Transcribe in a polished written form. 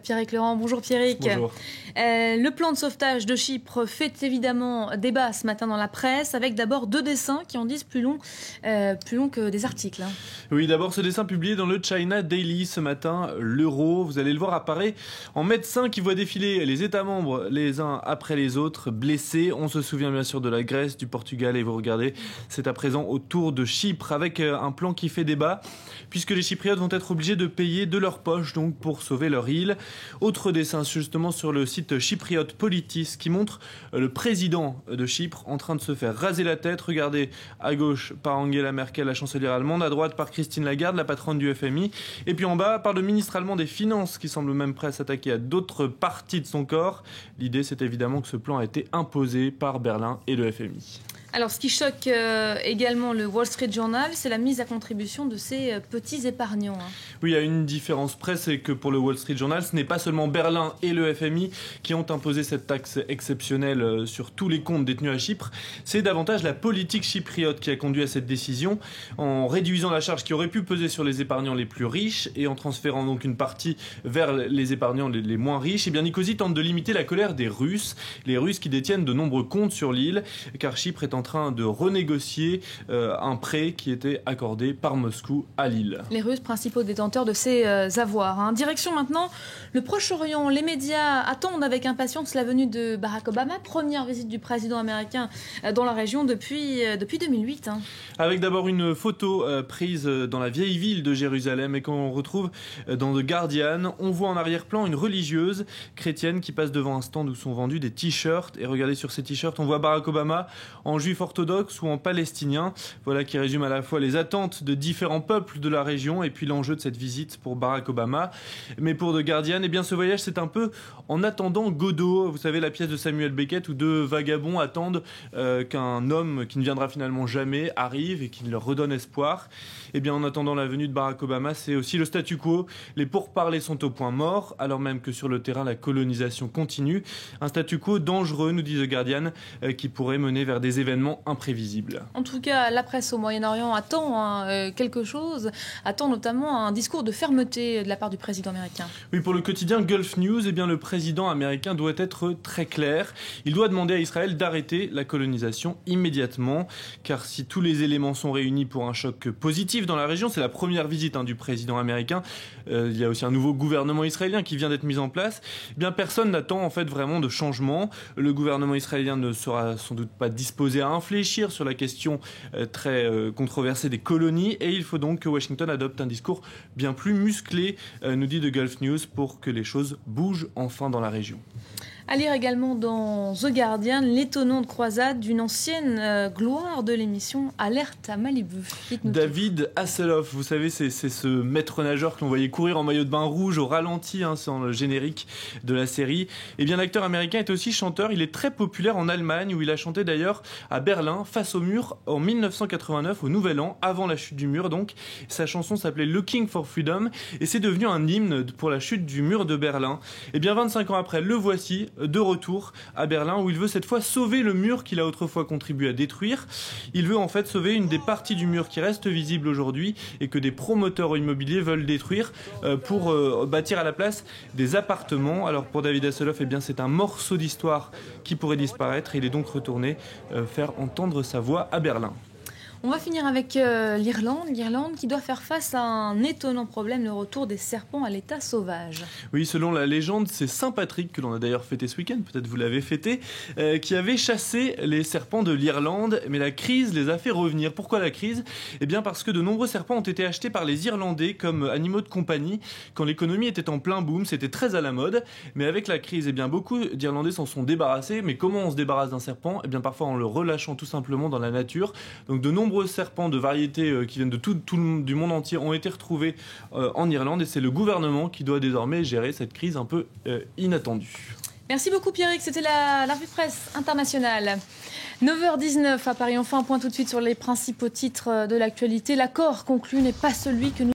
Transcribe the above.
Pierrick Laurent. Bonjour Pierrick. Bonjour. Le plan de sauvetage de Chypre fait évidemment débat ce matin dans la presse, avec d'abord 2 dessins qui en disent plus long que des articles. Oui, d'abord ce dessin publié dans le China Daily ce matin, l'euro, vous allez le voir, apparaît en médecin qui voit défiler les États membres les uns après les autres, blessés. On se souvient bien sûr de la Grèce, du Portugal, et vous regardez, c'est à présent au tour de Chypre, avec un plan qui fait débat, puisque les Chypriotes vont être obligés de payer de leur poche donc pour sauver leur île. Autre dessin justement sur le site chypriote Politis qui montre le président de Chypre en train de se faire raser la tête. Regardez, à gauche par Angela Merkel, la chancelière allemande, à droite par Christine Lagarde, la patronne du FMI, et puis en bas par le ministre allemand des Finances qui semble même prêt à s'attaquer à d'autres parties de son corps. L'idée, c'est évidemment que ce plan a été imposé par Berlin et le FMI. Alors, ce qui choque également le Wall Street Journal, c'est la mise à contribution de ces petits épargnants. Oui, il y a une différence près, c'est que pour le Wall Street Journal, ce n'est pas seulement Berlin et le FMI qui ont imposé cette taxe exceptionnelle sur tous les comptes détenus à Chypre. C'est davantage la politique chypriote qui a conduit à cette décision, en réduisant la charge qui aurait pu peser sur les épargnants les plus riches et en transférant donc une partie vers les épargnants les moins riches. Et bien Nicosie tente de limiter la colère des Russes, les Russes qui détiennent de nombreux comptes sur l'île, car Chypre est en train de renégocier un prêt qui était accordé par Moscou à l'île. Les Russes, principaux détenteurs de ces avoirs. Direction maintenant le Proche-Orient. Les médias attendent avec impatience la venue de Barack Obama, première visite du président américain dans la région depuis 2008. Avec d'abord une photo prise dans la vieille ville de Jérusalem et qu'on retrouve dans The Guardian. On voit en arrière-plan une religieuse chrétienne qui passe devant un stand où sont vendus des t-shirts. Et regardez, sur ces t-shirts, on voit Barack Obama en juif orthodoxe ou en palestinien. Voilà qui résume à la fois les attentes de différents peuples de la région et puis l'enjeu de cette visite pour Barack Obama. Mais pour The Guardian, eh bien ce voyage, c'est un peu en attendant Godot. Vous savez, la pièce de Samuel Beckett où 2 vagabonds attendent qu'un homme qui ne viendra finalement jamais arrive et qui leur redonne espoir. Eh bien en attendant la venue de Barack Obama, c'est aussi le statu quo. Les pourparlers sont au point mort, alors même que sur le terrain, la colonisation continue. Un statu quo dangereux, nous dit The Guardian, qui pourrait mener vers des événements imprévisibles. En tout cas, la presse au Moyen-Orient attend quelque chose, attend notamment un discours de fermeté de la part du président américain. Oui, pour le quotidien Gulf News, eh bien, le président américain doit être très clair. Il doit demander à Israël d'arrêter la colonisation immédiatement, car si tous les éléments sont réunis pour un choc positif dans la région, c'est la première visite du président américain. Il y a aussi un nouveau gouvernement israélien qui vient d'être mis en place. Eh bien, personne n'attend en fait vraiment de changement. Le gouvernement israélien ne sera sans doute pas disposé à infléchir sur la question très controversée des colonies, et il faut donc que Washington adopte un discours bien plus musclé, nous dit The Gulf News, pour que les choses bougent enfin dans la région. À lire également dans The Guardian l'étonnante croisade d'une ancienne gloire de l'émission Alerte à Malibu. David Hasselhoff, vous savez, c'est ce maître nageur que l'on voyait courir en maillot de bain rouge au ralenti, c'est dans le générique de la série. Et bien l'acteur américain est aussi chanteur, il est très populaire en Allemagne où il a chanté d'ailleurs à Berlin face au mur en 1989 au Nouvel An, avant la chute du mur donc. Sa chanson s'appelait Looking for Freedom et c'est devenu un hymne pour la chute du mur de Berlin. Et bien 25 ans après, le voici de retour à Berlin où il veut cette fois sauver le mur qu'il a autrefois contribué à détruire. Il veut en fait sauver une des parties du mur qui reste visible aujourd'hui et que des promoteurs immobiliers veulent détruire pour bâtir à la place des appartements. Alors pour David Hasselhoff, eh bien c'est un morceau d'histoire qui pourrait disparaître et il est donc retourné faire entendre sa voix à Berlin. On va finir avec l'Irlande qui doit faire face à un étonnant problème, le retour des serpents à l'état sauvage. Oui, selon la légende, c'est Saint Patrick, que l'on a d'ailleurs fêté ce week-end, peut-être vous l'avez fêté, qui avait chassé les serpents de l'Irlande, mais la crise les a fait revenir. Pourquoi la crise ? Eh bien parce que de nombreux serpents ont été achetés par les Irlandais comme animaux de compagnie. Quand l'économie était en plein boom, c'était très à la mode, mais avec la crise, eh bien beaucoup d'Irlandais s'en sont débarrassés. Mais comment on se débarrasse d'un serpent ? Eh bien parfois en le relâchant tout simplement dans la nature. Donc de nombreux serpents de variétés qui viennent du monde entier ont été retrouvés en Irlande et c'est le gouvernement qui doit désormais gérer cette crise un peu inattendue. Merci beaucoup Pierrick, c'était la revue de presse internationale. 9h19 à Paris, enfin un point tout de suite sur les principaux titres de l'actualité. L'accord conclu n'est pas celui que nous